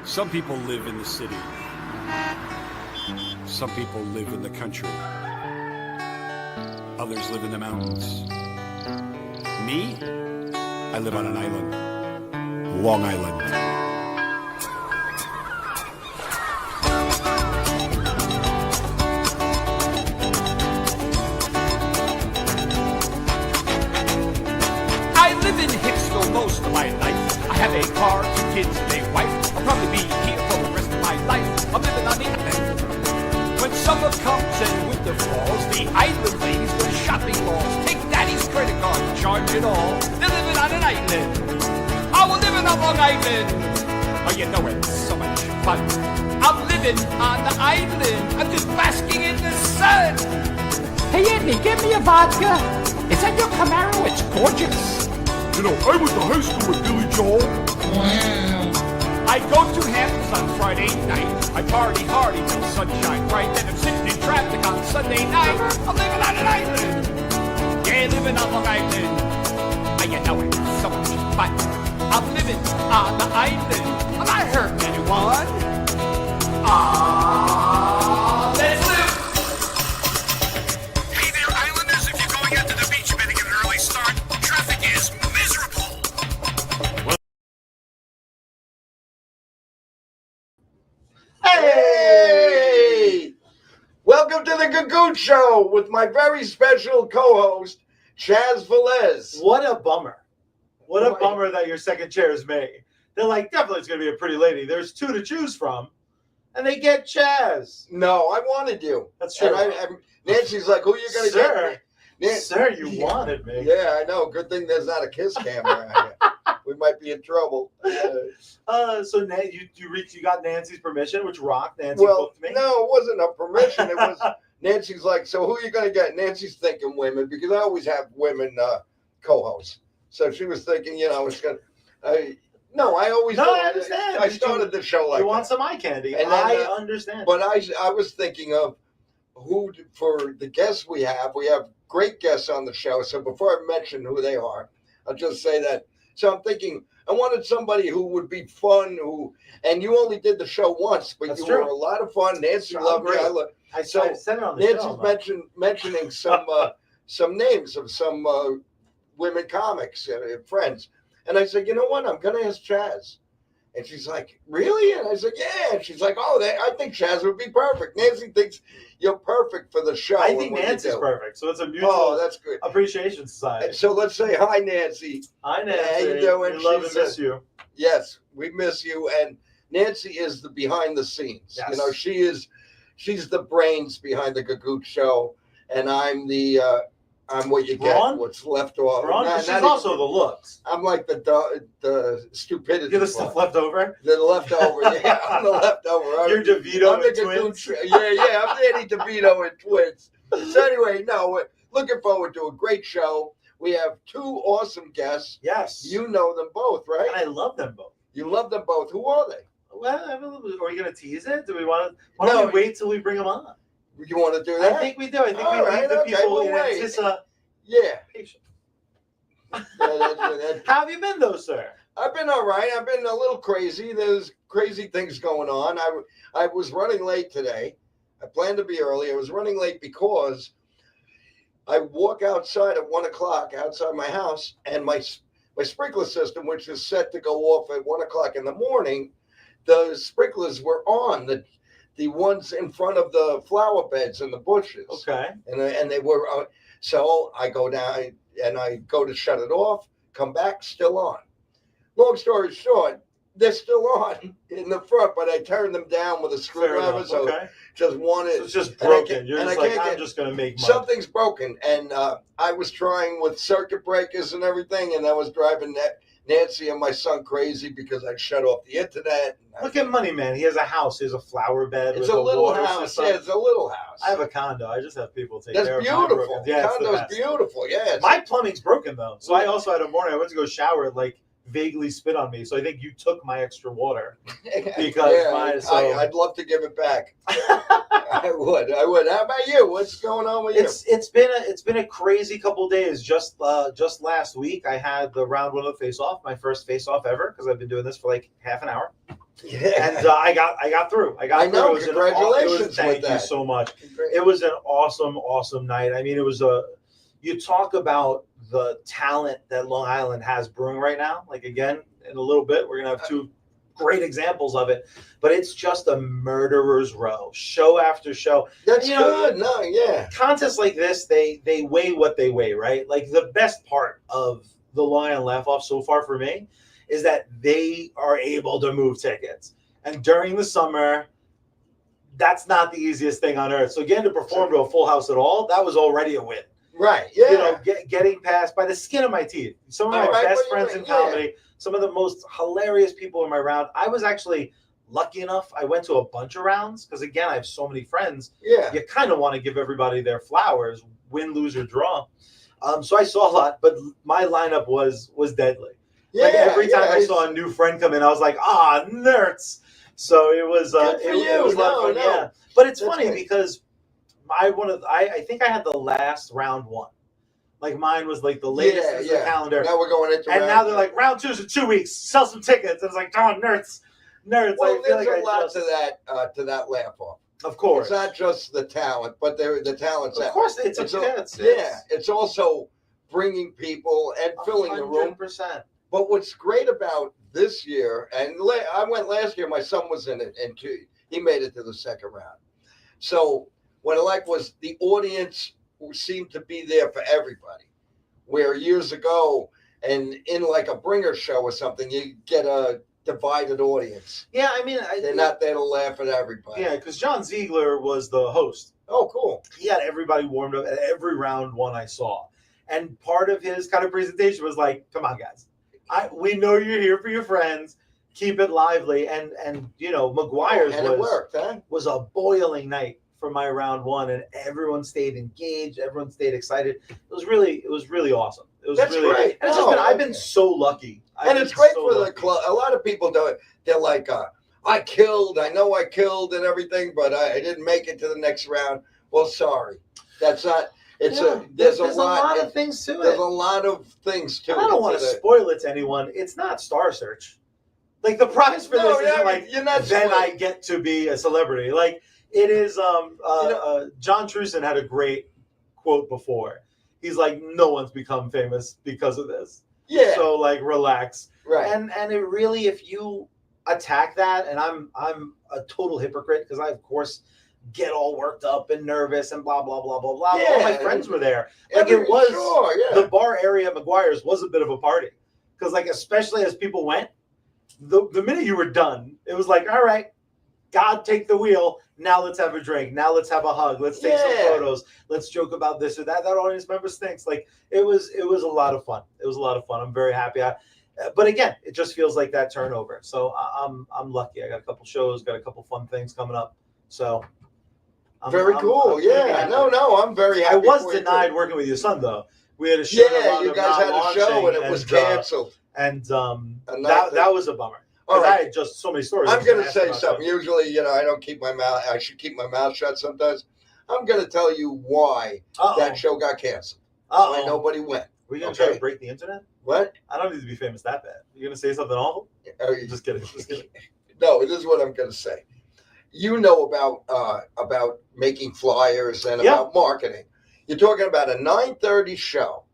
Some people live in the city. Some people live in the country. Others live in the mountains. Me? I live on an island. Long Island. Most of my life. I have a car, 2 kids, and a wife. I'll probably be here for the rest of my life. I'm living on the island. When summer comes and winter falls, the island ladies go to shopping malls. Take daddy's credit card, charge it all. They're living on an island. Oh, we're living on Long Island. Oh, you know it's so much fun. I'm living on the island. I'm just basking in the sun. Hey, Andy, give me a vodka. Is that your Camaro? It's gorgeous. You know, I went to high school with Billy Joel. Wow. I go to Hamptons on Friday night. I party hard till sunshine bright. Then I'm sitting in traffic on Sunday night. I'm living on an island. Yeah, living on Long Island. You know it's so much fun. I'm living on the island. I'm not hurting anyone. Let's live. Hey there, islanders. If you're going out to the beach, you better get an early start. Traffic is miserable. Hey! Welcome to the Gagootz Show with my very special co-host, Chaz Velez. What a bummer. What a bummer that your second chair is me. They're like, definitely it's going to be a pretty lady. There's 2 to choose from, and they get Chaz. No, I wanted you. That's true. And Nancy's like, who are you going to get? Sir, you wanted me. Yeah, I know. Good thing there's not a kiss camera out here. We might be in trouble. So you got Nancy's permission, which rocked. Nancy booked me. No, it wasn't a permission. It was Nancy's like, so who are you going to get? Nancy's thinking women, because I always have women co-hosts. So she was thinking, it's going to... I understand. I started the show like you want some eye candy. And I understand. But I was thinking of who, for the guests we have great guests on the show. So before I mention who they are, I'll just say that. So I'm thinking, I wanted somebody who would be fun, and you only did the show once, but That's you true. were a lot of fun. Nancy loved me. I said it on the Nancy's show. mentioning some names of some women comics, friends. And I said, you know what? I'm going to ask Chaz. And she's like, really? And I said, yeah. And she's like, I think Chaz would be perfect. Nancy thinks you're perfect for the show. I think Nancy's perfect. So it's a mutual that's good. appreciation society. And so let's say hi, Nancy. Hi, Nancy. How you doing? We love and miss you. Yes, we miss you. And Nancy is the behind the scenes. Yes. She's the brains behind the Gagootz Show. And I'm I'm what you get, what's left over. She's also the looks. I'm like the stupidity. You're the stuff left over? The leftover, yeah. I'm the leftover. You're DeVito I'm and twins? Yeah, I'm Danny DeVito and twins. So anyway, we're looking forward to a great show. We have 2 awesome guests. Yes. You know them both, right? And I love them both. You love them both. Who are they? Well, are we going to tease it? Do we want to? Why don't we wait till we bring them on? You want to do that? I think we do. I think we leave the people in anticipation. How have you been, though, sir? I've been all right. I've been a little crazy. There's crazy things going on. I was running late today. I planned to be early. I was running late because I walk outside at 1 o'clock outside my house, and my sprinkler system, which is set to go off at 1 o'clock in the morning, the sprinklers were on. The ones in front of the flower beds and the bushes. Okay. And they were, so I go down and I go to shut it off, come back, still on. Long story short, they're still on in the front, but I turned them down with a screwdriver. So just wanted. So it's just broken. You're just like, I'm just going to make money. Something's broken. And I was trying with circuit breakers and everything, and I was driving Nancy and my son crazy because I shut off the internet. Look at Money Man. He has a house. He has a flower bed. It's a little house. Yeah, it's a little house. I have a condo. I just have people take care of it. That's beautiful. The condo's beautiful. Yeah. My plumbing's broken, though. So I also had a morning. I went to go shower. It vaguely spit on me. So I think you took my extra water. Because I'd love to give it back. I would. How about you? What's going on with you? It's been a crazy couple of days. Just last week, I had the round 1 of the face-off, my first face-off ever, because I've been doing this for like half an hour. Yeah. And I got through. I know. through. It was Congratulations thank with you that. so much. It was an awesome night. I mean, it was you talk about the talent that Long Island has brewing right now. Like, again, in a little bit, we're going to have two great examples of it, but it's just a murderer's row, show after show. That's You know, good. No, yeah. Contests like this, they weigh what they weigh, right? Like, the best part of the Long Island Laugh-Off so far for me is that they are able to move tickets. And during the summer, that's not the easiest thing on earth. So getting to perform to a full house at all, that was already a win. Right. Yeah. You know, getting past by the skin of my teeth. Some of my Right, best but friends in comedy, some of the most hilarious people in my round. I was actually lucky enough. I went to a bunch of rounds because, again, I have so many friends. Yeah. You kind of want to give everybody their flowers, win, lose, or draw. So I saw a lot, but my lineup was deadly. Yeah. Like, every time I it's- saw a new friend come in, I was like, nerds. So it was Good for it was a lot of fun. No. Yeah, but it's That's funny great. because I think I had the last round one. Like, mine was like the latest in the calendar. Now we're going into And round now they're two. like, round 2's in 2 weeks. Sell some tickets. And it's like, oh, nerds. Well, I feel there's like a lot to that laugh-off. Of course. It's not just the talent, but the talent's Of out. course, it's it's also bringing people and filling the room. 100%. But what's great about this year, and I went last year, my son was in it, and he made it to the second round. So what I like was the audience seemed to be there for everybody. Where years ago, and in like a bringer show or something, you get a divided audience. Yeah, I mean, They're not there to laugh at everybody. Yeah, because John Ziegler was the host. Oh, cool. He had everybody warmed up at every round one I saw. And part of his kind of presentation was like, come on, guys. We know you're here for your friends. Keep it lively. And you know, McGuire's it worked, huh? was a boiling night for my round one, and everyone stayed engaged. Everyone stayed excited. It was really awesome. It was That's really great. And it's just I've been so lucky. And it's great for the club. A lot of people do it. They're like, I know I killed and everything, but I didn't make it to the next round. Well, sorry. That's not. There's a lot of things to it. There's a lot of things to it. I don't want to spoil it to anyone. It's not Star Search. Like, the prize for this isn't like, you're not then spoiled. I get to be a celebrity. Like, it is. John Truson had a great quote before. He's like, no one's become famous because of this. Yeah. So, like, relax. Right. And it really, if you attack that, and I'm a total hypocrite because I, of course, get all worked up and nervous and blah blah blah blah blah. Yeah. All my friends were there. Like, it was the bar area at McGuire's was a bit of a party because, like, especially as people went, the minute you were done, it was like, all right, God, take the wheel. Now let's have a drink. Now let's have a hug. Let's take some photos. Let's joke about this or that. That audience member stinks. Like, it was a lot of fun. It was a lot of fun. I'm very happy. But again, it just feels like that turnover. So I'm lucky. I got a couple shows, got a couple fun things coming up. So very cool. I'm very happy. I was denied working with your son though. We had a show. Yeah, you guys had a show and it was canceled. And that was a bummer. All right. I had just so many stories. I'm going to say something. Usually, I don't keep my mouth. I should keep my mouth shut sometimes. I'm going to tell you why that show got canceled. Why nobody went. Were you going to try to break the internet? What? I don't need to be famous that bad. You're going to say something awful? Just kidding. No, this is what I'm going to say. You know about making flyers and about marketing. You're talking about a 9:30 show.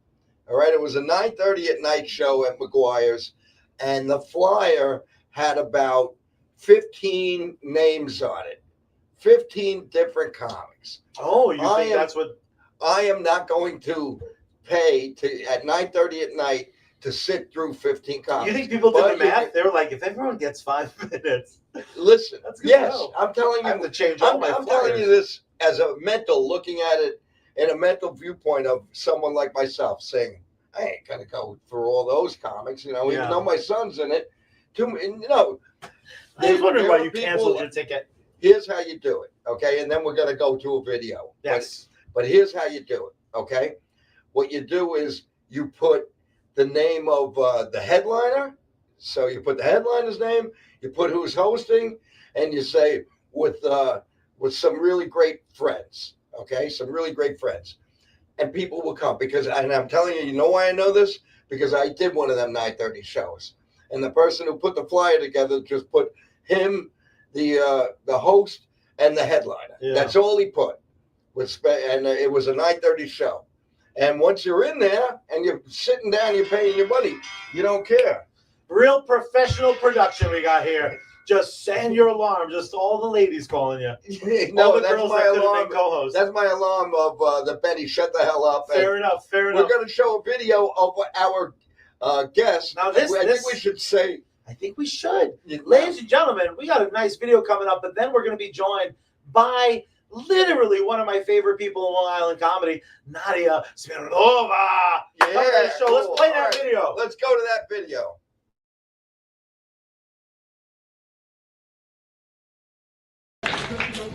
All right, it was a 9:30 at night show at McGuire's, and the flyer had about 15 names on it, 15 different comics. Oh, you think that's what? I am not going to pay at 9:30 at night to sit through 15 comics. You think people did the math? They were like, if everyone gets 5 minutes. Listen, that's good to know. I'm telling you. I have to change all my I'm telling you this as a mental, looking at it in a mental viewpoint of someone like myself, saying, I ain't gonna go through all those comics, even though my son's in it. I was wondering why you canceled your ticket. Here's how you do it, okay? And then we're gonna go to a video. Yes. But here's how you do it, okay? What you do is you put the name of the headliner. So you put the headliner's name, you put who's hosting, and you say with some really great friends, okay? Some really great friends. And people will come and I'm telling you know why I know this? Because I did one of them 9:30 shows. And the person who put the flyer together just put him, the host, and the headliner. Yeah. That's all he put. And it was a 9:30 show. And once you're in there and you're sitting down, you're paying your money, you don't care. Real professional production we got here. Just send your alarm. Just all the ladies calling you. No, all the that's girls my that could have alarm. been co-hosts. That's my alarm of the Benny. Shut the hell up. Fair enough. Fair enough. We're going to show a video of our guest. Now I think we should say. I think we should. Ladies and gentlemen, we got a nice video coming up, but then we're going to be joined by literally one of my favorite people in Long Island comedy, Nadia Smirnova. Yeah, Come to the show. cool. Let's play that All right. video. Let's go to that video.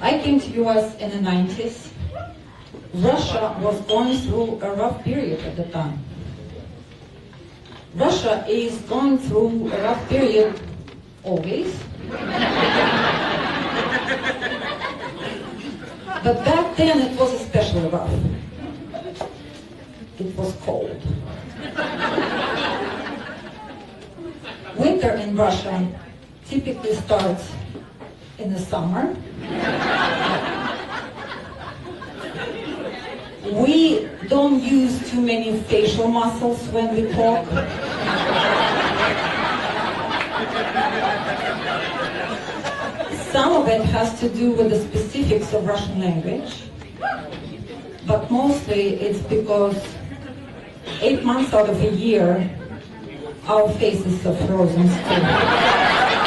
I came to US in the 90s. Russia was going through a rough period at the time. Russia is going through a rough period always. But back then it was especially rough. It was cold. Winter in Russia typically starts in the summer. We don't use too many facial muscles when we talk. Some of it has to do with the specifics of Russian language, but mostly it's because 8 months out of a year, our faces are frozen still.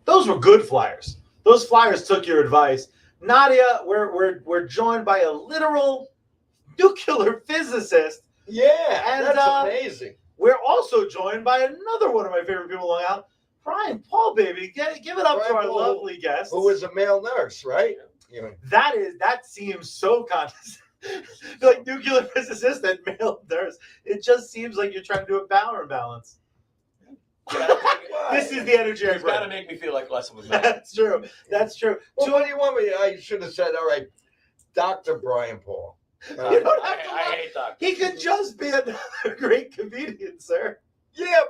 Those were good flyers. Those flyers took your advice. Nadia, we're joined by a literal nuclear physicist. Yeah, and that's amazing. We're also joined by another one of my favorite people in Long Island, Brian Paul, baby. Give it up Brian to our Paul, lovely guest. Who is a male nurse, right? Yeah. That seems so condescending. Like nuclear physicist and male nurse. It just seems like you're trying to do a power balance. This is the energy I It's bring. got to make me feel like less of a man. That's true. That's true. Well, what do you want me? I should have said, all right, Dr. Brian Paul. You don't have to I hate doctors. He could just be another great comedian, sir. Yeah,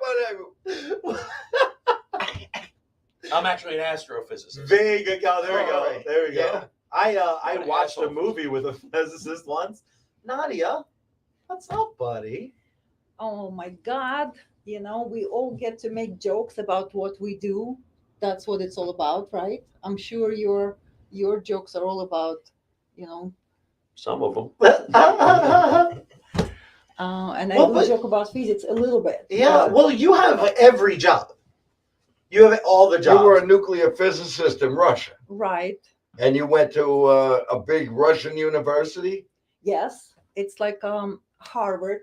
but I'm actually an astrophysicist. There we go. There we go. Right. There we go. Yeah. I What an watched a asshole. movie with a physicist once. Nadia, what's up, buddy? Oh my God. You know, we all get to make jokes about what we do. That's what it's all about, right? I'm sure your jokes are all about, you know, Some of them. and I Well, do but- joke about physics a little bit. Yeah, but- well, you have every job. You have all the you jobs. were a nuclear physicist in Russia, right. and you went to a big Russian university. Yes, it's like Harvard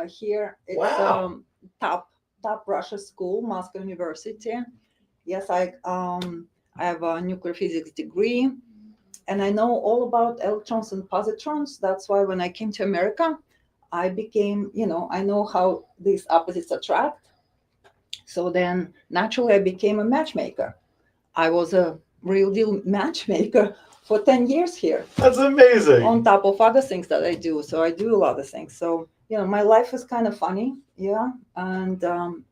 here. It's Wow. Top Russia school, Moscow University. Yes, I have a nuclear physics degree, and I know all about electrons and positrons. That's why when I came to America, I became, I know how these opposites attract. So then naturally I became a matchmaker. I was a real deal matchmaker for 10 years here, That's amazing. on top of other things that I do. So I do a lot of things. So, my life is kind of funny. Yeah. And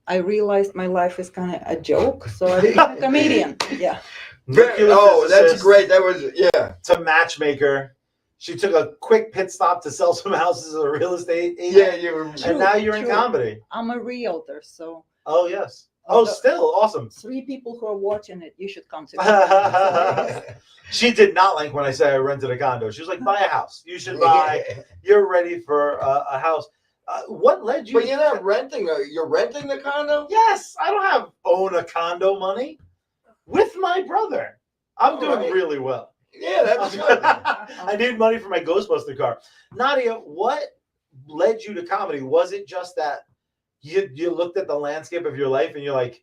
I realized my life is kind of a joke. So I became a comedian. Yeah. Nuclear Oh, that's physicist great. That was, yeah. To matchmaker. She took a quick pit stop to sell some houses as a real estate agent. Yeah, you were. And now you're in True. comedy. I'm a realtor. So Oh, yes. Oh, the- still awesome. 3 people who are watching it, you should come to me. She did not like when I said I rented a condo. She was like, buy a house. You should buy. You're ready for a house. What led you? But you're not renting. You're renting the condo? Yes, I don't have own a condo money. With my brother, I'm All doing right. really well. Yeah, that's good. I need money for my Ghostbuster car. Nadia, what led you to comedy? Was it just that you looked at the landscape of your life and you're like,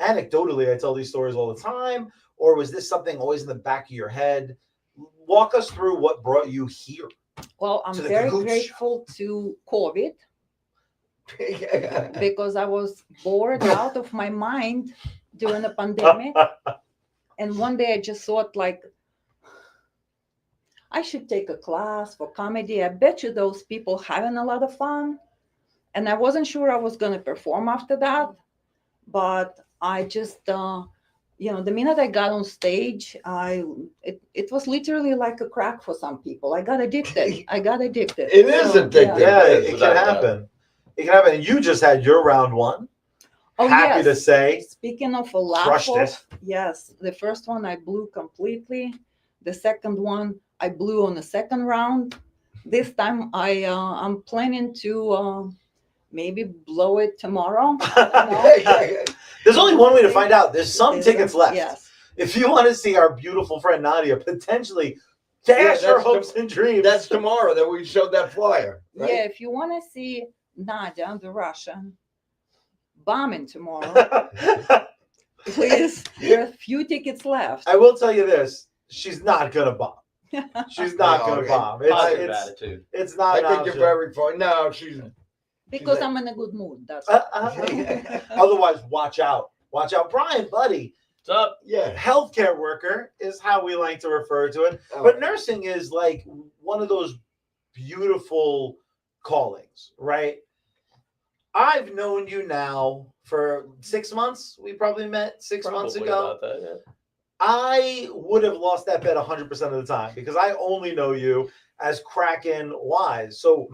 anecdotally, I tell these stories all the time, or was this something always in the back of your head? Walk us through what brought you here. Well, I'm To the very Gagootz grateful to COVID. because I was bored out of my mind during the pandemic. And one day I just thought, like, I should take a class for comedy. I bet you those people having a lot of fun. And I wasn't sure I was going to perform after that. But I just, the minute I got on stage, it was literally like a crack for some people. I got addicted. It is addictive. Yeah, it can happen. It can happen. And you just had your round one. Oh, Happy to say. Speaking of a laugh crushed it. off, yes, the first one I blew completely. The second one I blew on the second round. This time I'm planning to maybe blow it tomorrow. There's only one way to find out. There's some tickets left. Yes. If you want to see our beautiful friend Nadia potentially dash her hopes and dreams. That's tomorrow that we showed that flyer. Right? Yeah, if you want to see Nadia, the Russian, bombing tomorrow, please, there are a few tickets left. I will tell you this. She's not going to bomb. She's not going to bomb. Attitude. It's not. I think you're very funny. No, she's... Because I'm in a good mood. That's Otherwise, watch out. Watch out. Brian, buddy. What's up? Yeah. Healthcare worker is how we like to refer to it. But nursing is like one of those beautiful callings, right? I've known you now for 6 months. We probably met 6 months ago. About that, yeah. I would have lost that bet 100% of the time because I only know you as Kraken Wise. So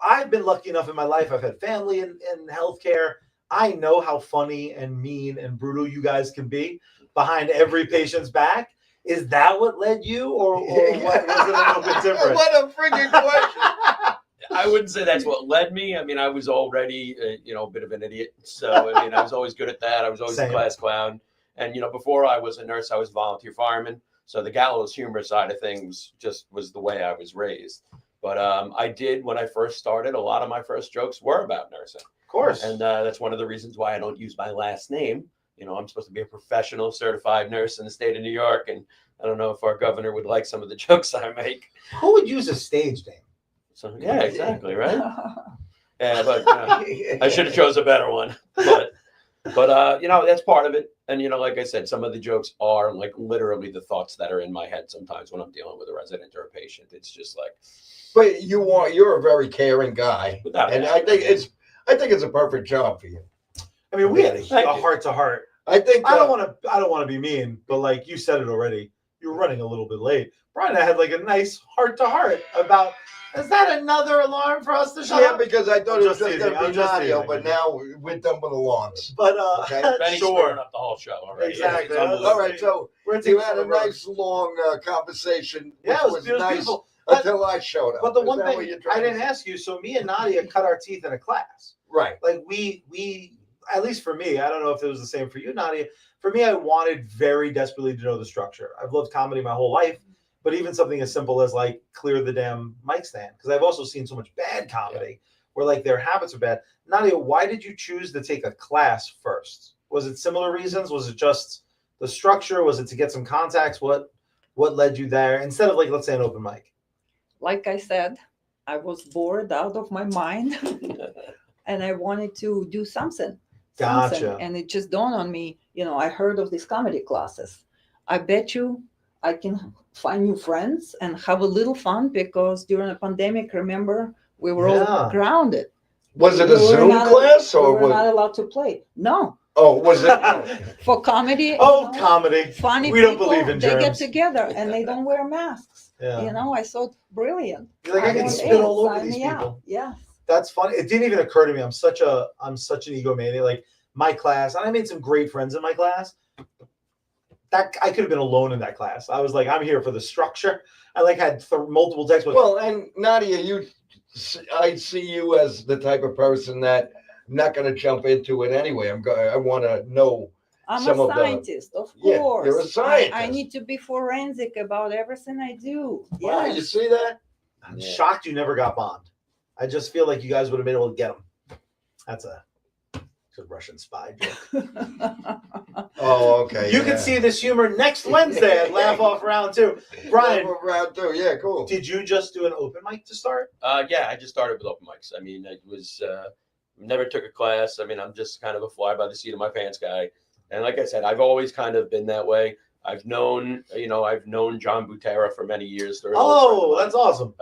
I've been lucky enough in my life. I've had family in healthcare. I know how funny and mean and brutal you guys can be behind every patient's back. Is that what led you, or what was it a little bit different? What a freaking question! I wouldn't say that's what led me. I mean, I was already, a bit of an idiot. So, I mean, I was always good at that. I was always a class clown. And, before I was a nurse, I was a volunteer fireman. So the gallows humor side of things just was the way I was raised. But I did, when I first started, a lot of my first jokes were about nursing. Of course. And that's one of the reasons why I don't use my last name. I'm supposed to be a professional certified nurse in the state of New York. And I don't know if our governor would like some of the jokes I make. Who would use a stage name? So, yeah, exactly, right? Yeah, but I should have chose a better one. But that's part of it. And, like I said, some of the jokes are like literally the thoughts that are in my head sometimes when I'm dealing with a resident or a patient. It's just like. But you're a very caring guy. And I think it's a perfect job for you. I mean, we had a heart to heart. I think I don't want to be mean, but like you said it already, you were running a little bit late. Brian and I had like a nice heart to heart about. Is that another alarm for us to shut up? Yeah, because I thought it was just going to be Nadia, but now we're done with alarms. But Benny's screwing up the whole show already. Exactly. All right, so you had a nice long conversation. Yeah, it was beautiful. Until I showed up. But the one thing I didn't ask you, so me and Nadia cut our teeth in a class. Right. Like we at least for me, I don't know if it was the same for you, Nadia. For me, I wanted very desperately to know the structure. I've loved comedy my whole life. But even something as simple as like clear the damn mic stand, because I've also seen so much bad comedy where like their habits are bad. Nadia, why did you choose to take a class first? Was it similar reasons? Was it just the structure? Was it to get some contacts? What led you there instead of like, let's say, an open mic? Like I said, I was bored out of my mind and I wanted to do something. Gotcha. And it just dawned on me, I heard of these comedy classes. I bet you I can find new friends and have a little fun because during the pandemic, remember, we were all grounded. Was it a Zoom class or we were not allowed to play? No. Oh, was it? For comedy. Comedy. Funny we people, don't believe in germs. They get together and they don't wear masks. Yeah. I thought brilliant. You're like, I can spit all over these people. Yeah. That's funny. It didn't even occur to me. I'm such an egomaniac. Like my class, and I made some great friends in my class. That I could have been alone in that class. I was like, I'm here for the structure. I like had multiple textbooks. Well, and Nadia, I see you as the type of person that I'm not going to jump into it anyway. I want to know. I'm a scientist, of course. Yeah, you're a scientist. I need to be forensic about everything I do. Wow, Yes. you see that? I'm shocked you never got Bond. I just feel like you guys would have been able to get him. It's a Russian spy joke. Oh, okay. You can see this humor next Wednesday at Laugh Off Round 2. Brian, round 2. Yeah, cool. did you just do an open mic to start? Yeah, I just started with open mics. I mean, it was never took a class. I mean, I'm just kind of a fly by the seat of my pants guy. And like I said, I've always kind of been that way. I've known John Butera for many years. Oh, that's awesome.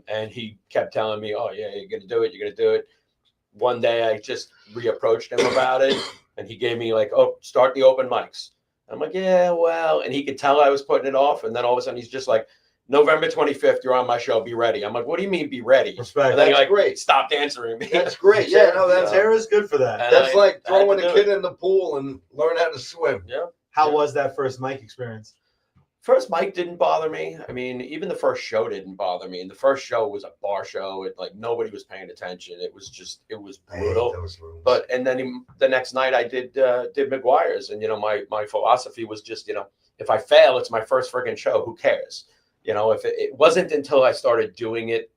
And he kept telling me, "Oh yeah, you're gonna do it. You're gonna do it." One day, I just reapproached him about it, and he gave me like, "Oh, start the open mics." I'm like, "Yeah, well," and he could tell I was putting it off. And then all of a sudden, he's just like, "November 25th, you're on my show. Be ready." I'm like, "What do you mean, be ready?" Respect. And then That's he like great. stopped answering me. That's great. Yeah, no, that's Tara's good for that. And That's like I had throwing to a do kid it. in the pool and learn how to swim. Yeah. How was that first mic experience? First mic didn't bother me. I mean, even the first show didn't bother me. And the first show was a bar show. It like nobody was paying attention. It was brutal. But and then the next night I did McGuire's, and my philosophy was just if I fail, it's my first friggin' show. Who cares? If it wasn't until I started doing it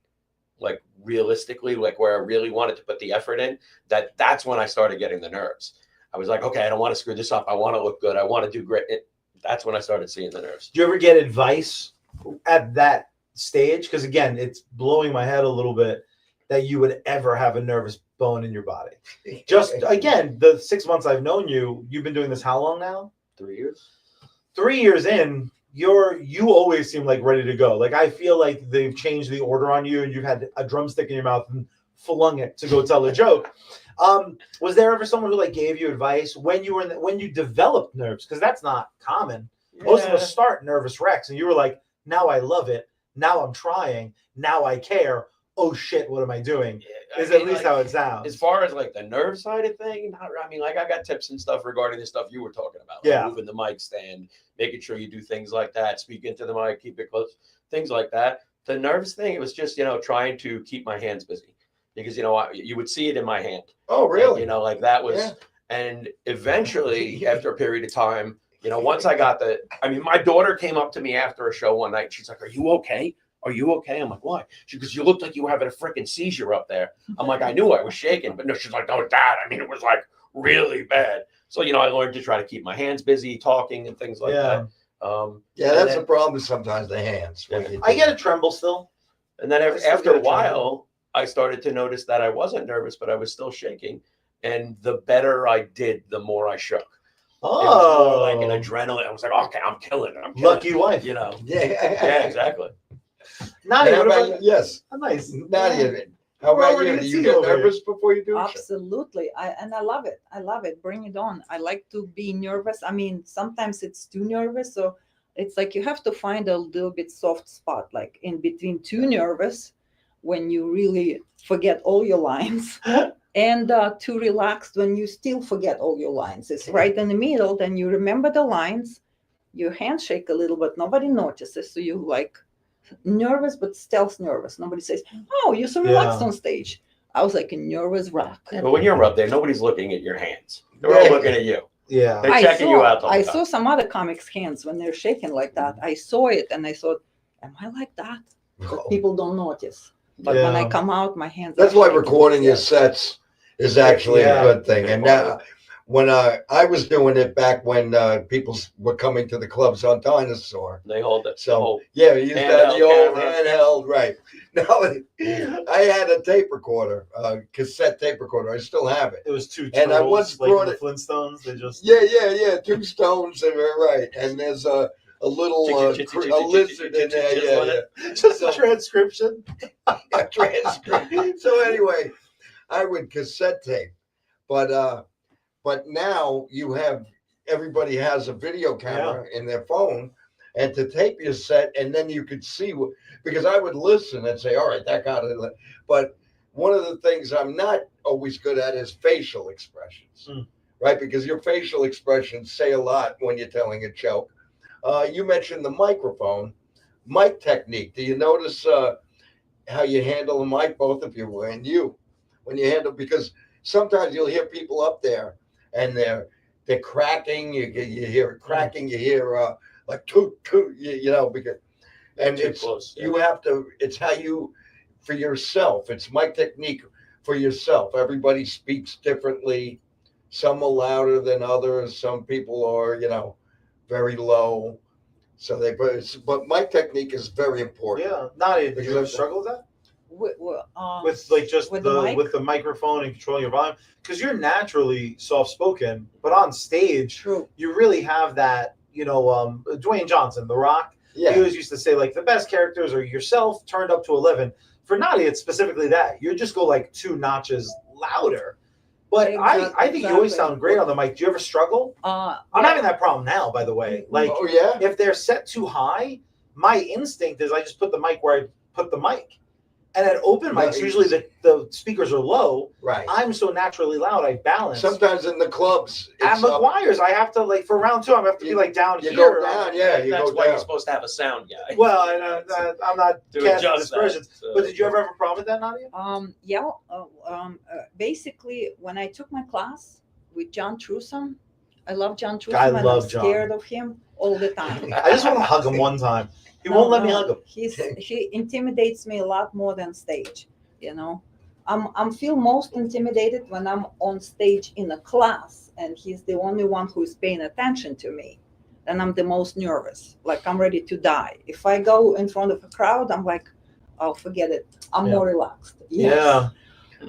like realistically, like where I really wanted to put the effort in, that's when I started getting the nerves. I was like, okay, I don't want to screw this up. I want to look good. I want to do great. That's when I started seeing the nerves. Do you ever get advice at that stage? Because again, it's blowing my head a little bit that you would ever have a nervous bone in your body. Just again, the 6 months I've known you, you've been doing this how long now? 3 years. 3 years in, you always seem like ready to go. Like I feel like they've changed the order on you, and you've had a drumstick in your mouth and flung it to go tell a joke. Was there ever someone who like gave you advice when you were when you developed nerves? Because that's not common. Yeah. Most of us start nervous wrecks, and you were like, "Now I love it. Now I'm trying. Now I care. Oh shit, what am I doing?" Yeah, Is at least how it sounds. As far as like the nerve side of thing, I mean, like I got tips and stuff regarding the stuff you were talking about. Like moving the mic stand, making sure you do things like that, speak into the mic, keep it close, things like that. The nerves thing, it was just trying to keep my hands busy. Because you would see it in my hand. Oh, really? And, like that was, and eventually, after a period of time, once I got my daughter came up to me after a show one night. She's like, "Are you okay? Are you okay?" I'm like, "Why?" She goes, "You looked like you were having a freaking seizure up there." I'm like, "I knew I was shaking," but no, she's like, "Oh, Dad, I mean, it was like really bad." So I learned to try to keep my hands busy, talking and things like that. That's a problem sometimes. The hands. I get a tremble still, and then after a while, I started to notice that I wasn't nervous, but I was still shaking. And the better I did, the more I shook. Oh, it was more like an adrenaline. I was like, okay, I'm killing it. Lucky wife. Yeah, exactly. Nadia, yes. Nice. Nadia, how about you? Do you get nervous before you do it? Absolutely. I love it. I love it. Bring it on. I like to be nervous. I mean, sometimes it's too nervous. So it's like you have to find a little bit soft spot, like in between too nervous, when you really forget all your lines, and too relaxed when you still forget all your lines. It's right in the middle. Then you remember the lines, your hands shake a little, but nobody notices. So you like nervous, but stealth nervous. Nobody says, "Oh, you're so relaxed on stage." I was like a nervous wreck. Yeah, but when you're up there, nobody's looking at your hands. They're all looking at you. Yeah, they're checking you out. I saw some other comics' hands when they're shaking like that. I saw it and I thought, "Am I like that?" But people don't notice. But when I come out, my hands. That's why recording your sets is actually a good thing. And now, when I was doing it back when people were coming to the clubs on Dinosaur, they hold it. So we used to have the old handheld, right? Now I had a tape recorder, cassette tape recorder. I still have it. It was two. And I once brought the Flintstones. They just 2 stones and right. And there's a little a lizard in there. Just a transcription. A transcript. So anyway, I would cassette tape, but now everybody has a video camera in their phone, and to tape your set, and then you could see because I would listen and say, "All right, that got it." But one of the things I'm not always good at is facial expressions, right? Because your facial expressions say a lot when you're telling a joke. You mentioned the microphone, mic technique. Do you notice how you handle the mic, both of you, and you, when you handle? Because sometimes you'll hear people up there, and they're cracking. You hear it cracking. You hear like toot toot. Because and it's close, you have to. It's how you for yourself. It's mic technique for yourself. Everybody speaks differently. Some are louder than others. Some people are, very low. So but mic technique is very important. Yeah. Nadia, did you ever struggle with that? With like just with with the microphone and controlling your volume? Because you're naturally soft spoken, but on stage, True. you really have that. Dwayne Johnson, The Rock. Yeah. He always used to say like the best characters are yourself turned up to 11. For Nadia, it's specifically that you just go like 2 notches louder. But I think you always sound great on the mic. Do you ever struggle? I'm having that problem now, by the way. Like, if they're set too high, my instinct is I just put the mic where I put the mic. And at open mics, usually the speakers are low. Right. I'm so naturally loud, I balance. Sometimes in the clubs. At McGuire's, I have to, like, for round 2, I have to be, like, down here. You go down, That's why you're supposed to have a sound guy. Well, I'm not casting aspersions. So, but did you ever have a problem with that, Nadia? Basically, when I took my class with John Trusum, I love John Trusum. I'm scared of him all the time. I just want to hug him one time. He won't let me hug him. He intimidates me a lot more than stage. I'm feel most intimidated when I'm on stage in a class and he's the only one who's paying attention to me. Then I'm the most nervous. Like I'm ready to die. If I go in front of a crowd, I'm like, oh, forget it. I'm more relaxed. Yes. Yeah.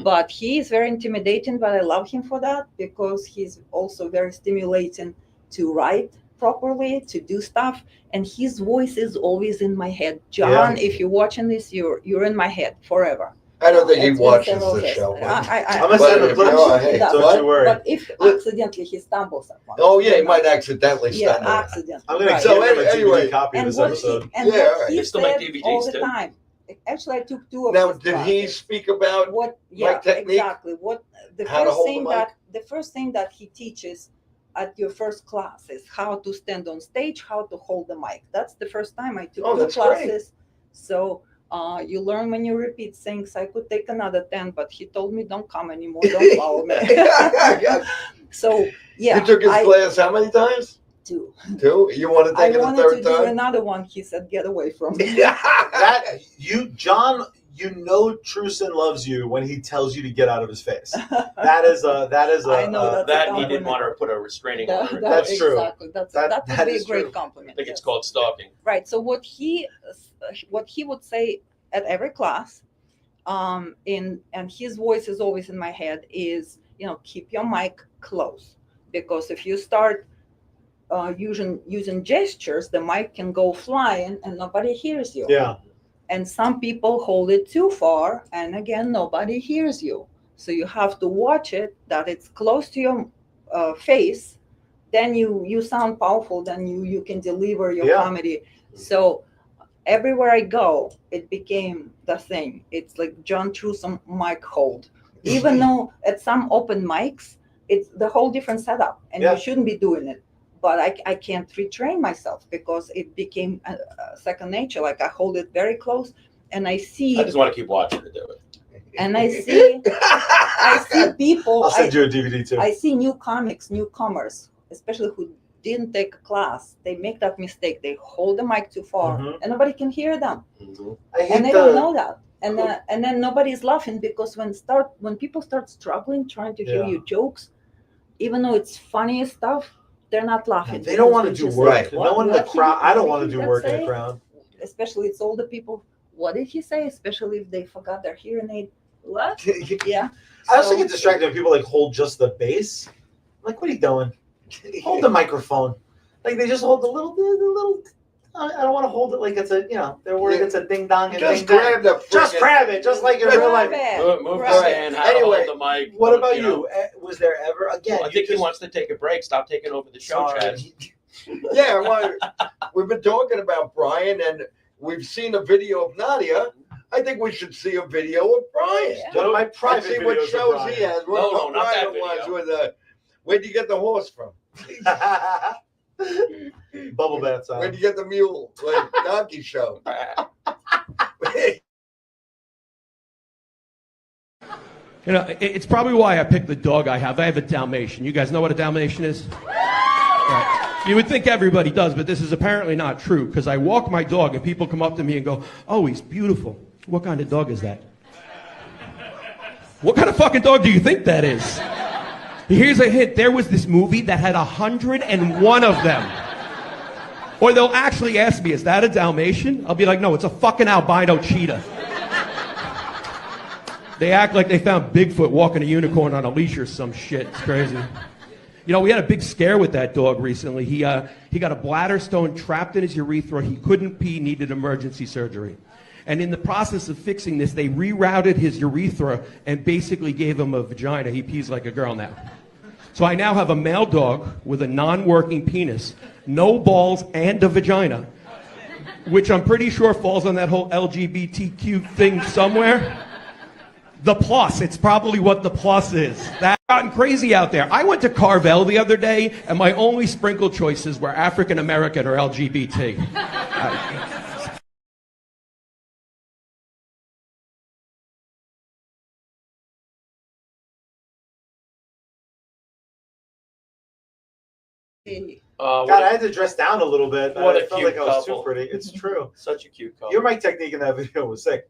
But he is very intimidating, but I love him for that because he's also very stimulating to write properly, to do stuff, and his voice is always in my head. John, if you're watching this, you're in my head forever. I don't think he watches the show. I'm gonna send him don't you worry. But if accidentally he stumbles upon it. Oh yeah, he might accidentally stumble. Yeah, accidentally. I'm gonna give him a DVD copy of this episode. He said all the time. Actually, I took 2 of Now, did he speak about what? mic technique? Exactly. What the first thing that he teaches at your first class is how to stand on stage, how to hold the mic. That's the first time I took 2 classes. Great. So you learn when you repeat things. I could take another 10, but he told me don't come anymore, don't follow me. So yeah, you took his class how many times? 2. 2? You want to take it a third time? I wanted to do another one. He said, "Get away from me." John. Truson loves you when he tells you to get out of his face. That is I know that he didn't want to put a restraining order. That's true. Exactly. That would be a great compliment. I think it's called stalking. Right. So what he would say at every class, and his voice is always in my head is, keep your mic close, because if you start using gestures, the mic can go flying and nobody hears you. Yeah. And some people hold it too far, and again, nobody hears you. So you have to watch it that it's close to your face. Then you sound powerful. Then you can deliver your comedy. So everywhere I go, it became the thing. It's like John Trusum mic hold. Even though at some open mics, it's the whole different setup, and you shouldn't be doing it. But I can't retrain myself because it became a second nature. Like I hold it very close, and I see. I just want to keep watching to do it. And I see people. I'll send you a DVD too. I see newcomers, especially who didn't take a class. They make that mistake. They hold the mic too far, and nobody can hear them, and they don't know that. And then nobody's laughing because when people start struggling trying to hear your jokes, even though it's funny stuff. They're not laughing. They don't want to do work. Right. No one in the crowd. I don't want to do work in the crowd. Especially it's older people. What did he say? Especially if they forgot their hearing aid. What? Yeah. I also get distracted when people like hold just the bass. I'm like, what are you doing? Hold the microphone. Like they just hold the little. I don't want to hold it like it's a, they're worried it's a ding dong and just ding grab dong. Just grab it, just like in real life. Move the stand, how to hold the mic. What about you? Was there ever, again? Well, I think he wants to take a break. Stop taking over the show, Chad. Yeah, well, we've been talking about Brian, and we've seen a video of Nadia. I think we should see a video of Brian. One of my private videos. See what shows he has. No, not that video. Where'd you get the horse from? Bubble bath sound. Where'd you get the mule? Like donkey show. It's probably why I picked the dog I have. I have a Dalmatian. You guys know what a Dalmatian is? Right. You would think everybody does, but this is apparently not true, because I walk my dog and people come up to me and go, "Oh, he's beautiful." What kind of dog is that? What kind of fucking dog do you think that is? Here's a hint. There was this movie that had 101 of them. Or they'll actually ask me, is that a Dalmatian? I'll be like, no, it's a fucking albino cheetah. They act like they found Bigfoot walking a unicorn on a leash or some shit. It's crazy. You know, we had a big scare with that dog recently. He got a bladder stone trapped in his urethra. He couldn't pee, needed emergency surgery. And in the process of fixing this, they rerouted his urethra and basically gave him a vagina. He pees like a girl now. So I now have a male dog with a non-working penis, no balls, and a vagina, which I'm pretty sure falls on that whole LGBTQ thing somewhere. The plus, it's probably what the plus is. That's gotten crazy out there. I went to Carvel the other day, and my only sprinkle choices were African American or LGBT. God, I had to dress down a little bit. What I a felt cute like I was couple. too pretty. It's true. Such a cute couple. Your mic technique in that video was sick.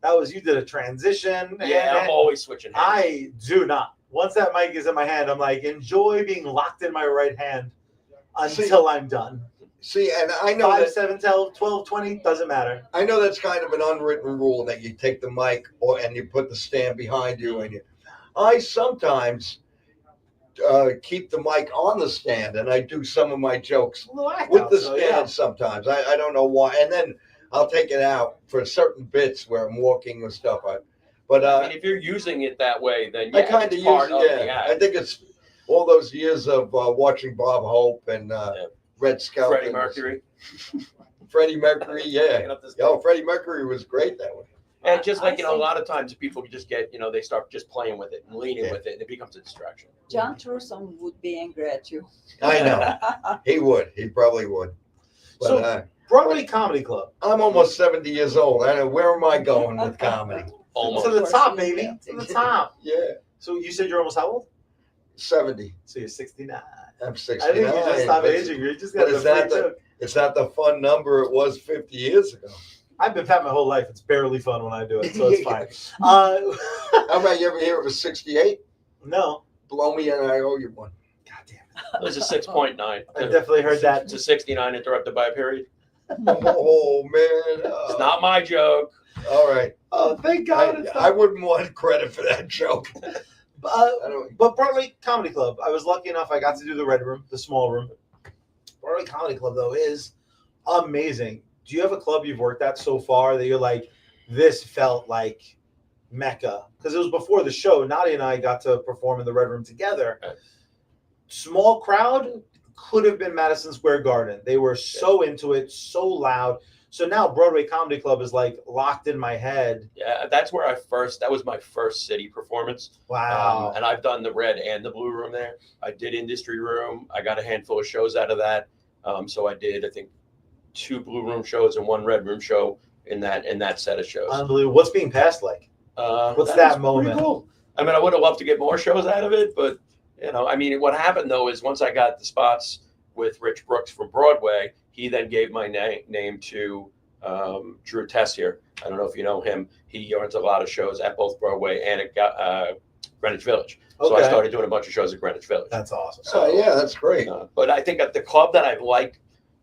You did a transition. Yeah, I'm always switching hands. I do not. Once that mic is in my hand, I'm like, enjoy being locked in my right hand until I'm done. See, and I know 5, 7, 12, 20, doesn't matter. I know that's kind of an unwritten rule that you take the mic and you put the stand behind you. And I sometimes keep the mic on the stand, and I do some of my jokes with the stand sometimes. I don't know why. And then I'll take it out for certain bits where I'm walking and stuff. But I mean, if you're using it that way, then yeah, I kind of it's use part of the it. act. I think it's all those years of watching Bob Hope and Red Skelton. Freddie Mercury. Freddie Mercury, yeah. Freddie Mercury was great that way. And just like, a lot of times people just get, they start just playing with it and leaning with it, and it becomes a distraction. John Turson would be angry at you. I know. He would. He probably would. But, so, Broadway Comedy Club. I'm almost 70 years old. I know, where am I going with comedy? Almost. To the top, baby. To the top. Yeah. So you said you're almost how old? 70. So you're 69. I'm 69. I think you just stopped aging. You just got it's not the fun number it was 50 years ago. I've been fat my whole life. It's barely fun when I do it, so it's fine. How about you ever hear of a 68? No. Blow me and I owe you one. God damn it. It was a 6.9. I definitely heard that. It's a 69 interrupted by a period. Oh, man. It's not my joke. All right. Oh, thank God. I wouldn't want credit for that joke. But Broadway Comedy Club, I was lucky enough I got to do the Red Room, the small room. Broadway Comedy Club, though, is amazing. Do you have a club you've worked at so far that you're like, this felt like Mecca? Because it was before the show. Nadia and I got to perform in the Red Room together. Small crowd, could have been Madison Square Garden. They were so into it, so loud. So now Broadway Comedy Club is like locked in my head. Yeah, that's where that was my first city performance. Wow. And I've done the Red and the Blue Room there. I did Industry Room. I got a handful of shows out of that. So I did, I think, 2 Blue Room shows and 1 Red Room show in that set of shows. Unbelievable. What's being passed like? What's that moment? Cool. I mean, I would have loved to get more shows out of it, but what happened though is once I got the spots with Rich Brooks from Broadway, he then gave my name to Drew Tessier. I don't know if you know him. He runs a lot of shows at both Broadway and at Greenwich Village. So I started doing a bunch of shows at Greenwich Village. That's awesome. So yeah, that's great. But I think at the club that I liked,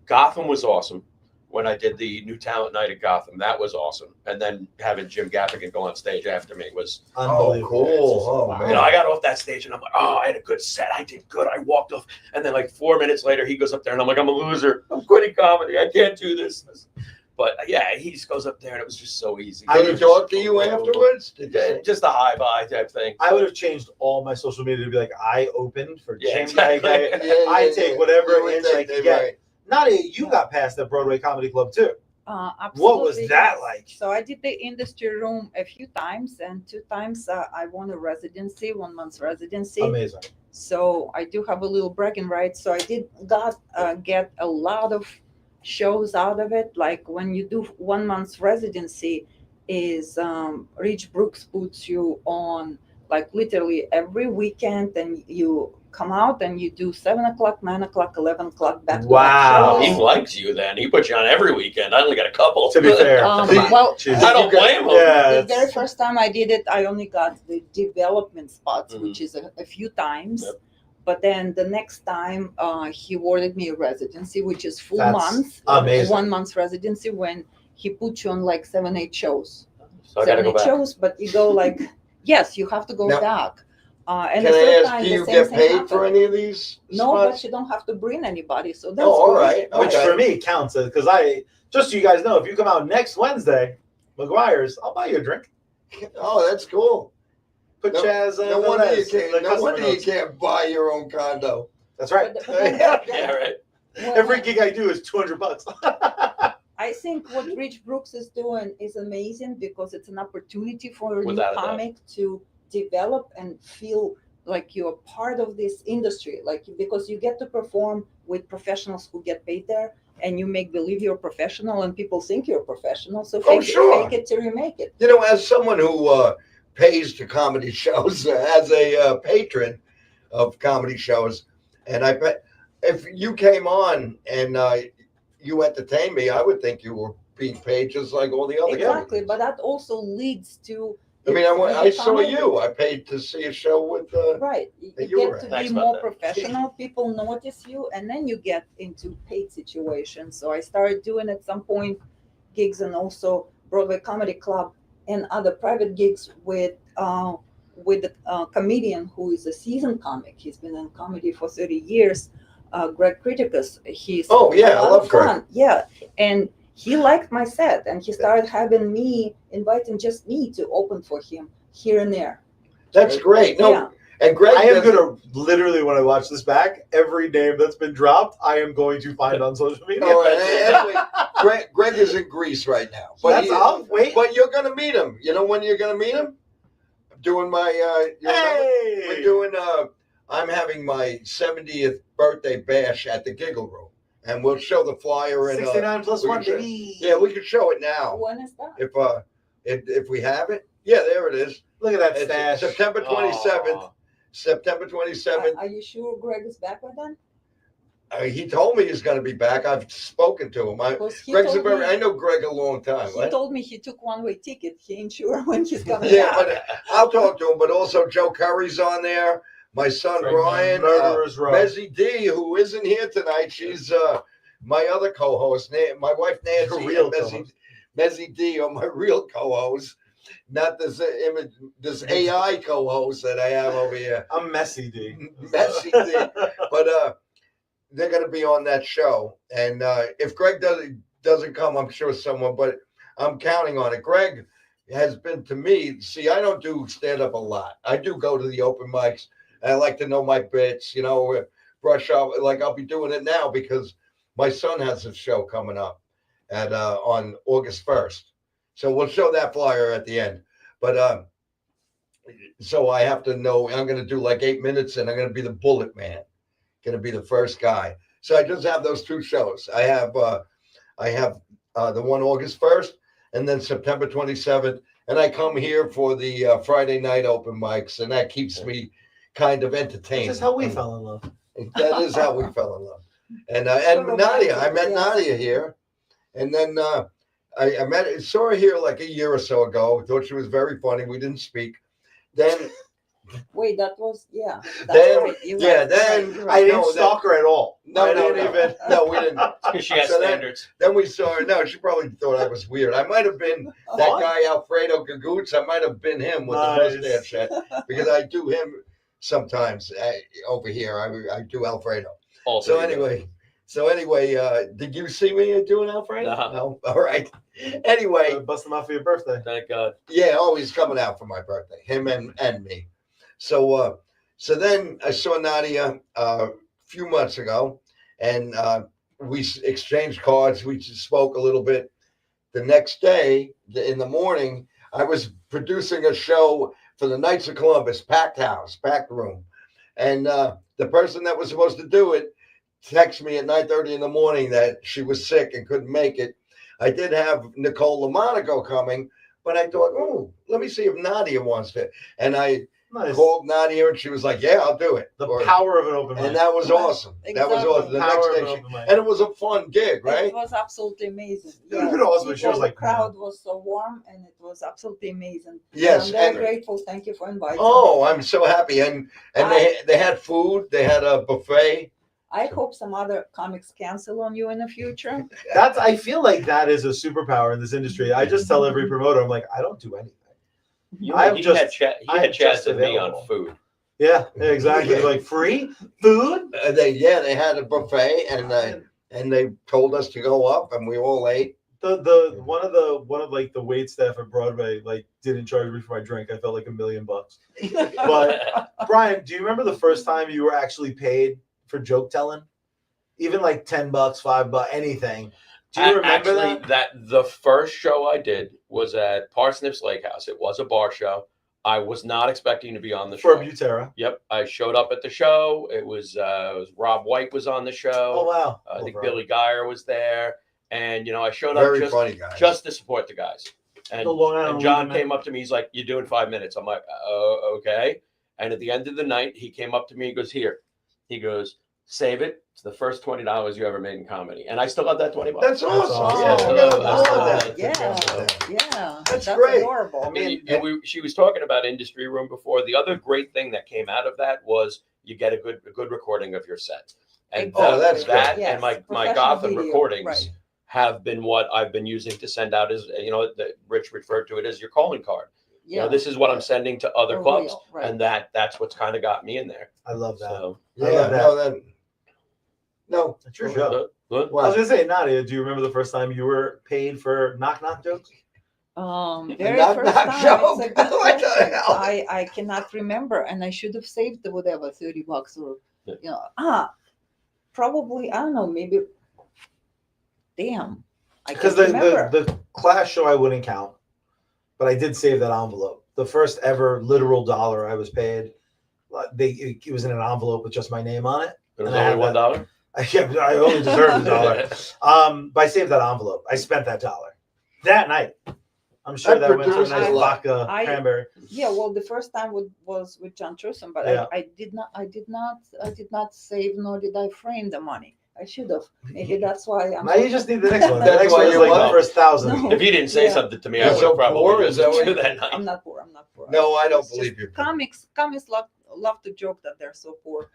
Gotham was awesome. When I did the New Talent Night at Gotham, that was awesome. And then having Jim Gaffigan go on stage after me was unbelievable. Oh, man. I got off that stage and I'm like, I had a good set. I did good. I walked off. And then like 4 minutes later, he goes up there and I'm like, I'm a loser. I'm quitting comedy. I can't do this. But yeah, he just goes up there and it was just so easy. Did he talk to you afterwards? Just a high bye type thing. I would have changed all my social media to be like, I opened for Jim. Exactly. I take whatever inch I can get. Nadia, you got past at Broadway Comedy Club too. Absolutely. What was that like? So I did the Industry Room a few times, and 2 times I won a residency, 1 month's residency. Amazing. So I do have a little bragging rights. So I did get a lot of shows out of it. Like when you do 1 month's residency, is Rich Brooks puts you on like literally every weekend, and you come out and you do 7 o'clock, 9 o'clock, 11 o'clock back to Wow. back He shows. likes you then. He puts you on every weekend. I only got a couple. To be fair. Well, I don't blame him. Yeah, the very first time I did it, I only got the development spots, Mhm. which is a few times. Yep. But then the next time, he awarded me a residency, which is full That's month, amazing. 1 month's residency, when he puts you on like 7, 8 shows. So I got to 7, go 8 back. shows, but you go like, yes, you have to go Now, back. And Can the I third ask, time, do the you same get thing paid happened. for any of these No, spots? but you don't have to bring anybody, so that's Oh, all good. right. Which Okay. for me counts because just so you guys know, if you come out next Wednesday, McGuire's, I'll buy you a drink. Oh, that's cool. Put No- Chaz. No wonder you Velez in the can't. No customer wonder you notes. can't buy your own condo. That's right. But then- Yeah, right. well, Every gig I do is $200. I think what Rich Brooks is doing is amazing because it's an opportunity for a Without a new doubt. comic to develop and feel like you're part of this industry, like because you get to perform with professionals who get paid there, and you make believe you're a professional, and people think you're a professional. So Oh, sure. fake it till you make it. You know, as someone who pays to comedy shows, as a patron of comedy shows, and I bet if you came on and you entertained me, I would think you were being paid just like all the other Exactly, comedians. but that also leads to. I mean, with I the saw comic- you. I paid to see a show with. Right, you that you were get to at. Thanks be about more that. professional. People notice you, and then you get into paid situations. So I started doing at some point gigs and also Broadway Comedy Club and other private gigs with a comedian who is a seasoned comic. He's been in comedy for 30 years. Greg Criticus. He's Oh, yeah, a I lot love of Greg. fun. Yeah, and he liked my set, and he started having me inviting just me to open for him here and there. That's great. No, Yeah. and Greg. I am doesn't- gonna literally, when I watch this back, every name that's been dropped, I am going to find on social media. Oh, and anyway, Greg is in Greece right now. But But you're gonna meet him. You know when you're gonna meet him? I'm doing my. Hey! We're doing. I'm having my 70th birthday bash at the Giggle Room, and we'll show the flyer. And 69 plus we one, can show- baby. Yeah, we can show it now When is that? if we have it. Yeah, there it is. Look at that It's stash. September 27th. Aw. September 27th. Are you sure Greg is back by then? He told me he's going to be back. I've spoken to him. Because he Greg's a told very. me- I know Greg a long time. He right? told me he took one-way ticket. He ain't sure when he's coming Yeah, back. but I'll talk to him. But also Joe Curry's on there. My son Frank Ryan, Murderer's Row. Mezzy D, who isn't here tonight. She's my other co-host. My wife Nancy, Your real and Mezzy D are my real co-host, not this image, this AI co-host that I have over here. I'm messy, D. Messy D. But they're going to be on that show, and if Greg doesn't come, I'm sure someone. But I'm counting on it. Greg has been to me. See, I don't do stand up a lot. I do go to the open mics. I like to know my bits, brush up. Like I'll be doing it now because my son has a show coming up at on August 1st. So we'll show that flyer at the end. But so I have to know I'm going to do like 8 minutes, and I'm going to be the Bullet Man. Going to be the first guy. So I just have those two shows. I have the one August 1st, and then September 27th. And I come here for the Friday night open mics, and that keeps me kind of entertained. This is how we fell in love. That is how we fell in love. And So Nadia, I romantic, met yes. Nadia here, and then I saw her here like a year or so ago. Thought she was very funny. We didn't speak. Then Wait, that was that's Then- right. You're yeah, right. then- You're I right. didn't No, stalk her at all. no, I no, didn't no, even. no, we didn't. Because she has So then- standards. Then we saw her. No, she probably thought I was weird. I might have been that What? guy Alfredo Gagootz. I might have been him with Nice. the mustache because I do him sometimes over here. I do Alfredo. Also, So anyway, did you see me doing Alfredo? No. No. All right. Anyway, Bust them out for your birthday. thank God. yeah, always coming out for my birthday. Him and me. So then I saw Nadia a few months ago, and we exchanged cards. We just spoke a little bit. The next day, in the morning, I was producing a show for the Knights of Columbus, packed house, packed room, and the person that was supposed to do it texted me at 9:30 in the morning that she was sick and couldn't make it. I did have Nicole LaMonaco coming, but I thought, oh, let me see if Nadia wants to. And Nice. called Nadia, and she was like, "Yeah, I'll do it." The power of an open mic. And that was awesome. That was Exactly. awesome. The next Power of day, an open mic. and it was a fun gig, right? It was absolutely amazing. It was awesome. She was The like, crowd was so warm, and it was absolutely amazing. Yes, I'm very and- grateful. Thank you for inviting. Oh, I'm so happy. And they had food. They had a buffet. I hope some other comics cancel on you in the future. I feel like that is a superpower in this industry. I just tell every promoter, I'm like, I don't do anything. He I'm had just Chaz and me available. on food. Yeah, exactly. Yeah. Like free food. They had a buffet, and they told us to go up, and we all ate. The one of like the wait staff at Broadway like didn't charge me for my drink. I felt like $1 million. But Brian, do you remember the first time you were actually paid for joke telling? Even like $10, $5, anything. Do you remember Actually, that? the first show I did was at Parsnips Lake House. It was a bar show. I was not expecting to be on the show. For Butera. Yep, I showed up at the show. It was Rob White was on the show. Oh wow! I think Billy Geyer was there, and I showed up Very funny guy. just to support the guys. And, The Long Island and John Women. came up to me. He's like, "You're doing 5 minutes." I'm like, "Oh, okay." And at the end of the night, he came up to me. He goes, "Here." He goes, "Save it. It's the first $20 you ever made in comedy." And I still got that $20. That's awesome. awesome. Yeah, So we gotta that's- applaud that's- that. Yeah. That's great. Adorable. I mean, she was talking about industry room before. The other great thing that came out of that was you get a good recording of your set. And Oh, that's that good. and my Professional Gotham video, recordings right. have been what I've been using to send out as that Rich referred to it as your calling card. Yeah. This is what I'm sending to other For clubs, real, right. and that's what's kind of got me in there. I love that. So I Yeah, love that. no, That's your show. What? I was gonna say, Nadia, do you remember the first time you were paid for knock jokes? Very knock, first knock time. joke. It's a good What the question. hell? I cannot remember, and I should have saved the whatever $30 or probably I don't know, maybe. Damn, I Because can't remember. the class show I wouldn't count, but I did save that envelope. The first ever literal dollar I was paid, it was in an envelope with just my name on it. It was And I only had $1. Yeah, I only deserved the dollar. But I saved that envelope. I spent that dollar that night. I'm sure that went to a produced nice a lot. vodka cranberry. Yeah, well, the first time was with John Truson, but Yeah. I did not save, nor did I frame the money. I should have. Maybe that's why I'm. Now you just need the next one. The That's next why one is you like what? the first 1,000. No. If you didn't say Yeah. something to me, I You're would so have probably poor, used is that it what too you- that night. I'm not poor. No, I don't It's believe just you. Comics love to joke that they're so poor.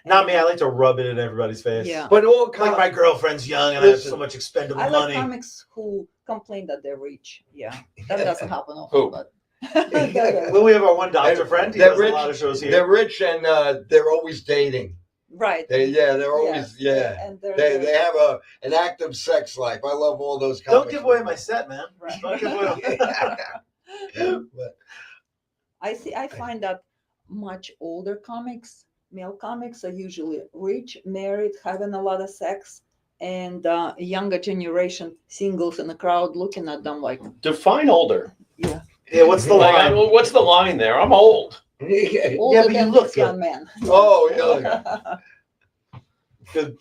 Not me. I like to rub it in everybody's face. Yeah. But all Like my girlfriend's young and I have Listen. so much expendable I like money. comics who complain that they're rich. Yeah, that doesn't happen often. Who? But Well, we have our one doctor And friend. He they're does a lot of shows here. They're rich and they're always dating. right. They're always Yes, and they're, They have an active sex life. I love all those. Don't comics. give away my set, man. Right. Don't give away. But I find that much older comics, male comics, are usually rich, married, having a lot of sex, and younger generation singles in the crowd looking at them like, Define older. yeah, Yeah, what's the Like, line? what's the line there? I'm old. older but you than look this good. young man. Oh, yeah.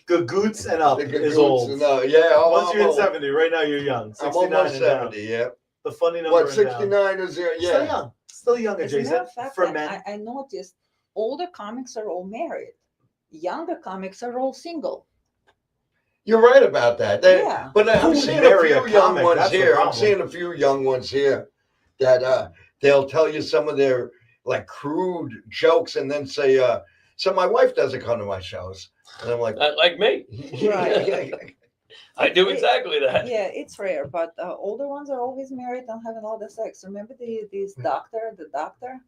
Gagootz and up The is Gagootz, old. no, yeah. Oh, Once you're I'm in 70, right now you're young. I'm 69 almost and down. 70. Yeah. The funny number. What? and down. 69 is there? Still Yeah. young. Still young, As a matter adjacent of fact, for men. I noticed older comics are all married. Younger comics are all single. You're right about that. Yeah. But I'm Who seeing a marry a few young comic? ones That's the here. I'm problem. seeing a few young ones here that they'll tell you some of their like crude jokes and then say, so my wife doesn't come to my shows. And I'm like, Like me. Right. I do exactly that. Yeah, it's rare, but older ones are always married and having all the sex. Remember the doctor?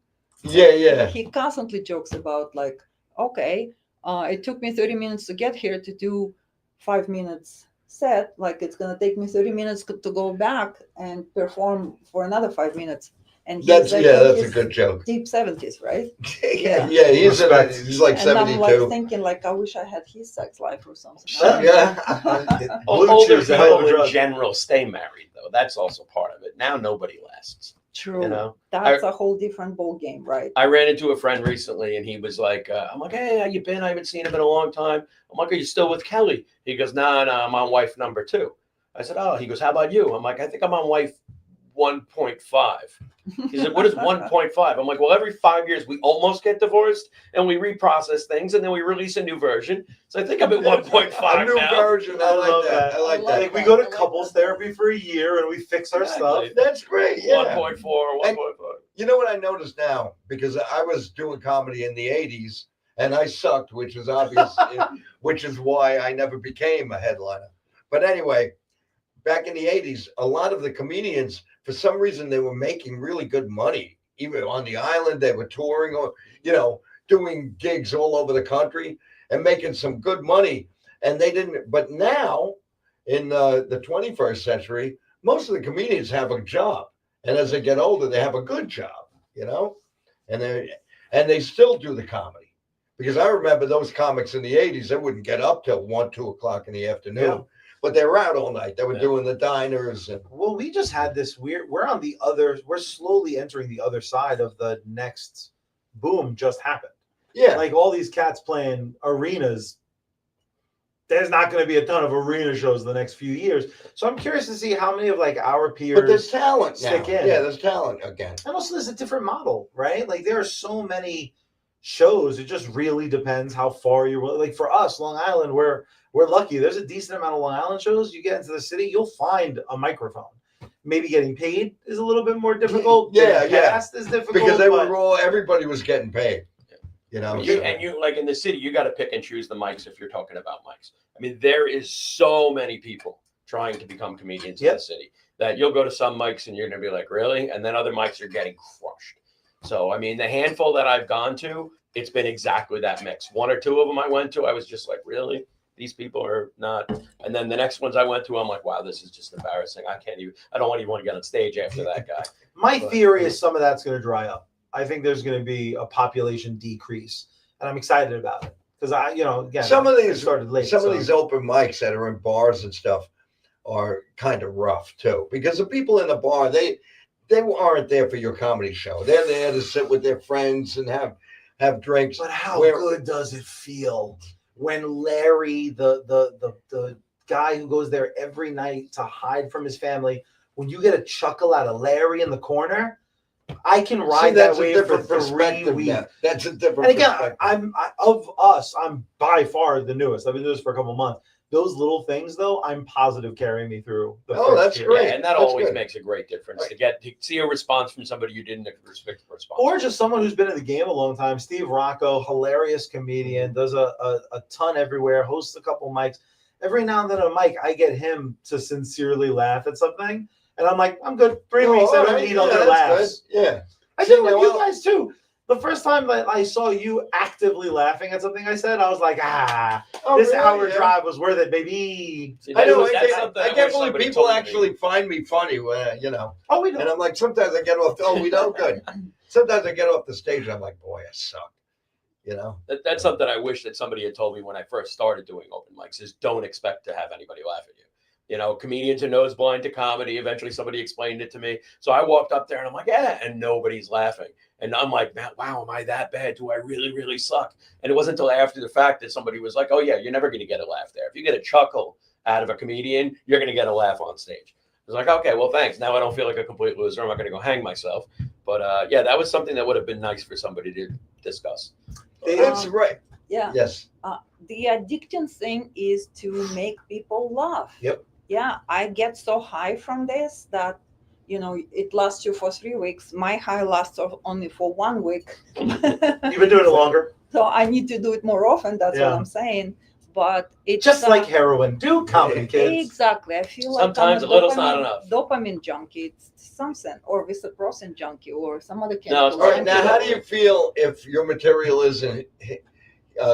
yeah. He constantly jokes about like, okay, it took me 30 minutes to get here to do 5 minutes set. Like it's gonna take me 30 minutes to go back and perform for another 5 minutes. And That's like, that's a he's good joke. deep 70s, right? Yeah, Yeah. he's Respect. he's like And I'm 72. like thinking like I wish I had his sex life or something. Yeah. Blue Older chews a hell of a people in drug. general stay married, though. That's also part of it. Now nobody lasts. True. You know, That's a whole different ball game, right? I ran into a friend recently, and he was like, "I'm like, hey, how you been? I haven't seen him in a long time." I'm like, "Are you still with Kelly?" He goes, "No, I'm on wife number 2." I said, "Oh." He goes, "How about you?" I'm like, "I think I'm on wife 1.5. He said, what is 1.5? I'm like, well, every 5 years we almost get divorced and we reprocess things and then we release a new version. So I think I'm at 1.5 A new now. version. I like that. I like that. Like we go to couples therapy for a year and we fix our stuff. That's great. Yeah. 1.4, 1.5. You know what I noticed now? Because I was doing comedy in the 80s and I sucked, which is obvious, which is why I never became a headliner. But anyway, back in the 80s, a lot of the comedians, for some reason, they were making really good money. Even on the island, they were touring or, doing gigs all over the country and making some good money. And they didn't. But now, in the 21st century, most of the comedians have a job. And as they get older, they have a good job, and they still do the comedy. Because I remember those comics in the 80s, they wouldn't get up till 1, 2 o'clock in the afternoon. Yeah. But they were out all night. They were doing the diners. Well, we just had this we're slowly entering the other side of the next boom just happened. Yeah. Like all these cats playing arenas. There's not going to be a ton of arena shows the next few years. So I'm curious to see how many of like our peers. But there's talent stick now. in. Yeah, there's talent again. And also there's a different model, right? Like there are so many shows. It just really depends how far you're like for us, Long Island, we're lucky. There's a decent amount of Long Island shows. You get into the city, you'll find a microphone. Maybe getting paid is a little bit more difficult. Yeah. Is difficult because everybody was getting paid. And you like in the city, you got to pick and choose the mics if you're talking about mics. I mean, there is so many people trying to become comedians in the city that you'll go to some mics and you're going to be like, really? And then other mics are getting crushed. So, I mean, the handful that I've gone to, it's been exactly that mix. 1 or 2 of them I went to, I was just like, really? These people are not. And then the next ones I went to, I'm like, wow, this is just embarrassing. I don't even want to get on stage after that guy. My theory is some of that's going to dry up. I think there's going to be a population decrease, and I'm excited about it because again, some of these started late. Some of these open mics that are in bars and stuff are kind of rough too, because the people in the bar they aren't there for your comedy show. They're there to sit with their friends and have drinks. But how good does it feel when Larry, the guy who goes there every night to hide from his family, when you get a chuckle out of Larry in the corner? I can ride that wave for 3 weeks. Now. That's a different. And again, I'm by far the newest. I've been doing this for a couple of months. Those little things, though, I'm positive carrying me through. That's great. Yeah, and that always makes a great difference to see a response from somebody you didn't expect a response, or just someone who's been in the game a long time. Steve Rocco, hilarious comedian, does a ton everywhere, hosts a couple mics. Every now and then on a mic, I get him to sincerely laugh at something. And I'm like, I'm good. 3 weeks, I don't need other laughs. Good. Yeah. I did with you guys too. The first time that I saw you actively laughing at something I said, I was like, this hour drive was worth it, baby. I know. I can't believe people actually find me funny when, Oh, we know. And I'm like, sometimes I get off, we know, good. Sometimes I get off the stage and I'm like, boy, I suck. That's something I wish that somebody had told me when I first started doing open mics is don't expect to have anybody laugh at you. Comedians are nose blind to comedy. Eventually somebody explained it to me. So I walked up there and I'm like, and nobody's laughing. And I'm like, man, wow, am I that bad? Do I really, really suck? And it wasn't until after the fact that somebody was like, oh yeah, you're never going to get a laugh there. If you get a chuckle out of a comedian, you're going to get a laugh on stage. I was like, okay, well, thanks. Now I don't feel like a complete loser. I'm not going to go hang myself. But that was something that would have been nice for somebody to discuss. That's right. Yeah. Yes. The addicting thing is to make people laugh. Yep. Yeah, I get so high from this that, it lasts you for 3 weeks. My high lasts only for 1 week. You've been doing it longer. So I need to do it more often. That's what I'm saying. But it's just like heroin. Do comedy, kids. Exactly. I feel sometimes like a little's not enough. Dopamine junkie. It's something, or vociprocin junkie, or some other kind. All right. Now, how do you feel if your material isn't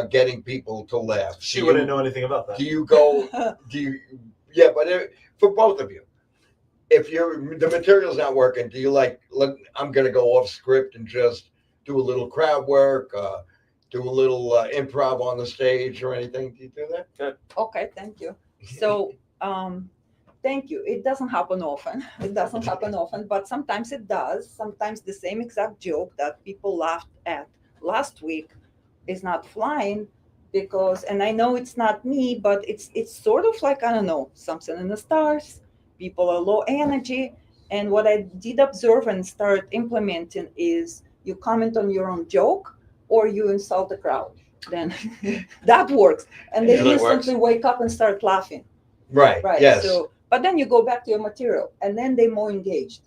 getting people to laugh? She wouldn't know anything about that. Do you go? Yeah, but for both of you, if the material's not working, do you I'm going to go off script and just do a little crowd work, do a little improv on the stage or anything? Do you do that? Good. Okay, thank you. So, thank you. It doesn't happen often. But sometimes it does. Sometimes the same exact joke that people laughed at last week is not flying. Because, and I know it's not me, but it's sort of like, I don't know, something in the stars. People are low energy. And what I did observe and start implementing is you comment on your own joke or you insult the crowd. Then that works. And they instantly wake up and start laughing. Right. Right. Yes. So, but then you go back to your material and then they're more engaged.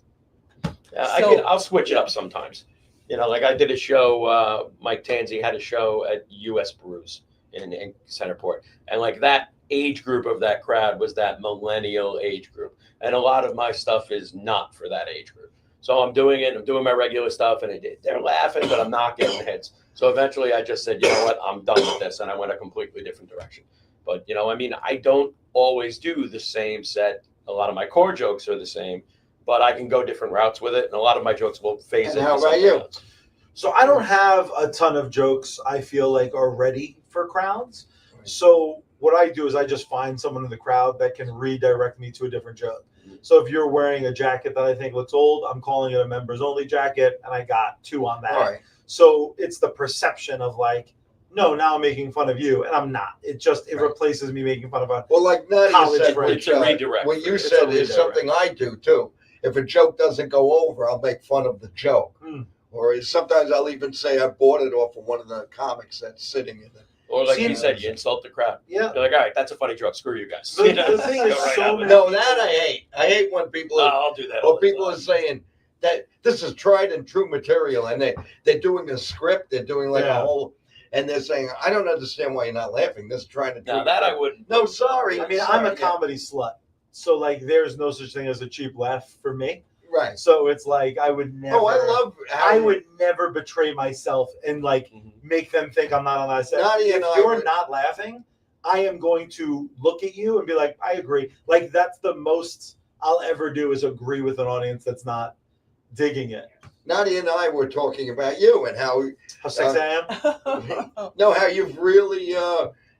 I'll switch it up sometimes. You know, like I did a show, Mike Tanzi had a show at US Brews in Centerport. And like that age group of that crowd was that millennial age group. And a lot of my stuff is not for that age group. So I'm doing it, I'm doing my regular stuff, and they're laughing, but I'm not getting hits. So eventually I just said, you know what, I'm done with this. And I went a completely different direction. But, you know, I mean, I don't always do the same set. A lot of my core jokes are the same, but I can go different routes with it. And a lot of my jokes will phase And into how about something you? else. So I don't have a ton of jokes I feel like are ready for crowds. So what I do is I just find someone in the crowd that can redirect me to a different joke. So if you're wearing a jacket that I think looks old, I'm calling it a members only jacket, and I got 2 on that. All right. So it's the perception of like, no, now I'm making fun of you, and I'm not. It replaces me making fun of a like Nadia college said, friend. It's a redirect. what you said is something I do too. If a joke doesn't go over, I'll make fun of the joke. Or sometimes I'll even say I bought it off of one of the comics that's sitting in it. Or like you said, you insult the crowd. Yeah. You're like, all right, that's a funny joke. Screw you guys. The thing is, No, that I hate. I hate when people I'll do that. or people are saying that this is tried and true material, and they're doing a script, they're doing like a whole, and they're saying, I don't understand why you're not laughing. This is trying to do Now that I wouldn't. No, sorry. I mean, I'm a comedy slut, so like, there's no such thing as a cheap laugh for me. Right. So it's like I would never. Oh, I love. I would never betray myself and like make them think I'm not on that set. Nadia If you're not laughing, I am going to look at you and be like, I agree. Like that's the most I'll ever do is agree with an audience that's not digging it. Nadia and I were talking about you and how sexy I am. No, how you've really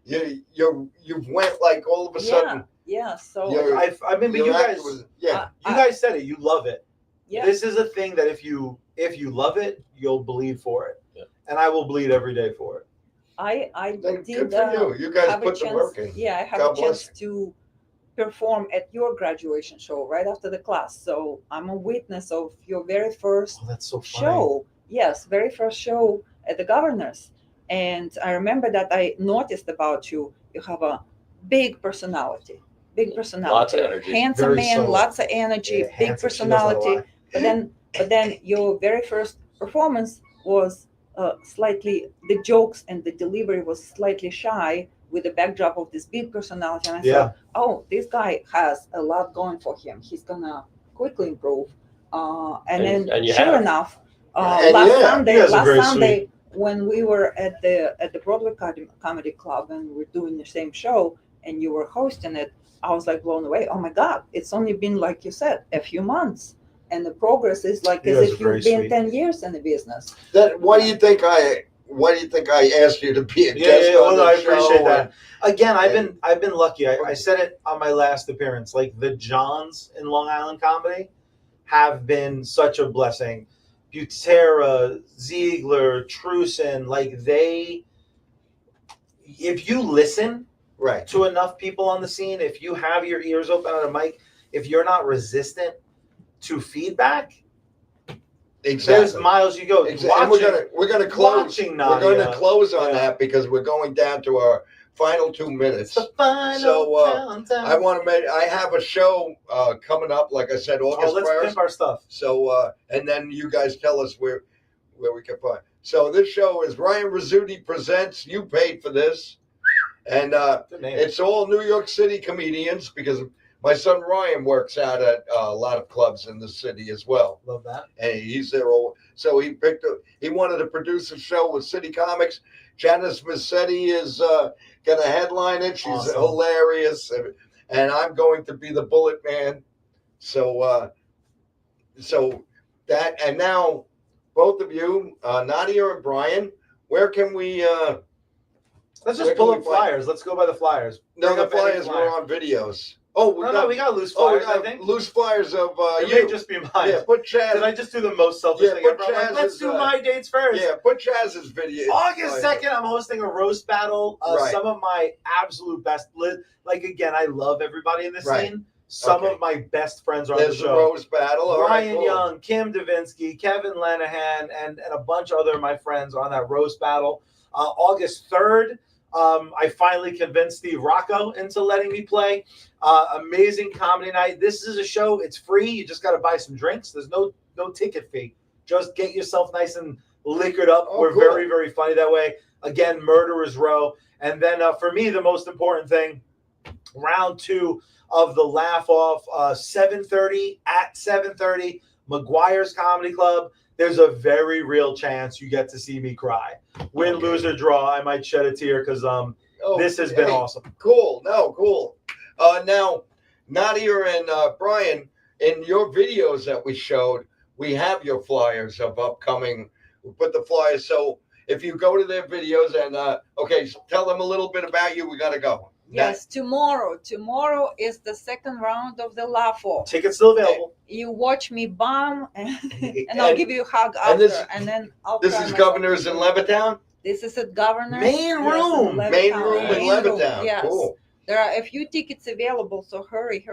you've went like all of a sudden. Yeah, so I mean, but you guys, you guys said it. You love it. Yeah. This is a thing that if you love it, you'll bleed for it, and I will bleed every day for it. I did. Good for you. You guys put the work in. Yeah, I have God a chance to perform at your graduation show right after the class. So I'm a witness of your very first that's so funny. show. Yes, very first show at the Governor's, and I remember that I noticed about you. You have a big personality. Big personality, lots of energy. Handsome Very man, subtle. lots of energy, Yeah, big handsome. She doesn't personality. lie. But then your very first performance was slightly, the jokes and the delivery was slightly shy with the backdrop of this big personality. And I thought, oh, this guy has a lot going for him. He's gonna quickly improve. And sure enough, last Sunday when we were at the Broadway Comedy Club and we were doing the same show and you were hosting it, I was like blown away. Oh my God, it's only been, like you said, a few months. And the progress is like as if you've been 10 years in the business. Why do you think I asked you to be a guest on the I show? appreciate that. Again, I've been lucky. I said it on my last appearance. Like the Johns in Long Island comedy have been such a blessing. Butera, Ziegler, Trusin, like if you listen to enough people on the scene, if you have your ears open on a mic, if you're not resistant to feedback, there's miles you go. Exactly. And we're gonna close. We're going to close on that because we're going down to our final 2 minutes. The final countdown. I have a show coming up, like I said, August 1st. Let's pimp our stuff. So and then you guys tell us where we can find. So this show is Ryan Rizzuti Presents. You paid for this. And it's all New York City comedians because my son Ryan works out at a lot of clubs in the city as well. Love that. And he's there all. So he wanted to produce a show with City Comics. Janice Massetti is going to headline it. She's hilarious. And I'm going to be the Bullet Man. So that, and now both of you, Nadia and Brian, where can we... Let's just pull up flyers. Let's go by the flyers. No, the flyers were on videos. Oh, we got loose flyers. I think loose flyers of it may just be mine. Yeah, put Chaz. Did I just do the most selfish thing ever? Like, let's do my dates first. Yeah, put Chaz's video. August 2nd, I'm hosting a roast battle. Some of my absolute best. Like again, I love everybody in this scene. some of my best friends are on There's the a show. Rose Battle. All right, Ryan cool. Young, Kim Davinsky, Kevin Lenahan, and a bunch of other my friends on that roast battle. August 3rd, I finally convinced Steve Rocco into letting me play. Amazing comedy night. This is a show. It's free. You just got to buy some drinks. There's no ticket fee. Just get yourself nice and liquored up. We're cool. very, very funny that way. Again, Murderers Row. And then for me, the most important thing, round 2 of the Laugh Off, 7:30 at 7:30, McGuire's Comedy Club. There's a very real chance you get to see me cry. Win, lose, or draw, I might shed a tear because this has been awesome. Cool. No, cool. Now, Nadia and Brian, in your videos that we showed, we have your flyers of upcoming. We put the flyers. So if you go to their videos and, okay, so tell them a little bit about you. We got to go. Yes, tomorrow. Tomorrow is the second round of the Laugh Off. Tickets still available. You watch me bomb, and I'll give you a hug after, then I'll. This is Governor's in Levittown? This is at Governor's. Main room in Levittown. Yes. Cool. There are a few tickets available, so hurry.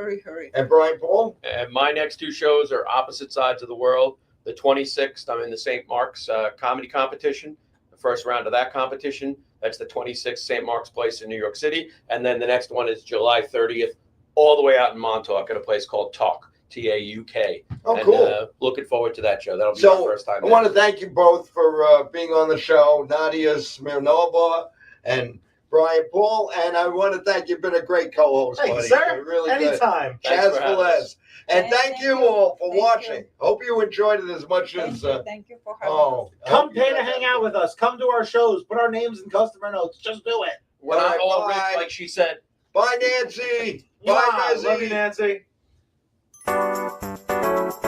And Brian Paul? And my next 2 shows are opposite sides of the world. The 26th, I'm in the St. Mark's comedy competition. The first round of that competition. That's the 26th St. Mark's Place in New York City. And then the next one is July 30th, all the way out in Montauk at a place called Talk, T-A-U-K. Oh, and, cool. Looking forward to that show. That'll be my first time. I want to thank you both for being on the show, Nadia Smirnova and Brian Paul. And I want to thank you. You've been a great co-host, Thank buddy. you, sir. You're really Anytime. Good. Chaz Velez. And Thank thank you you. all for Thank watching. you. Hope you enjoyed it as much as. Thank you for having us. Come pay to hang out with us. Come to our shows. Put our names in customer notes. Just do it. We're not all rich, like she said. Bye, Nancy. Bye, Bye, Mezzy. Love you, Nancy.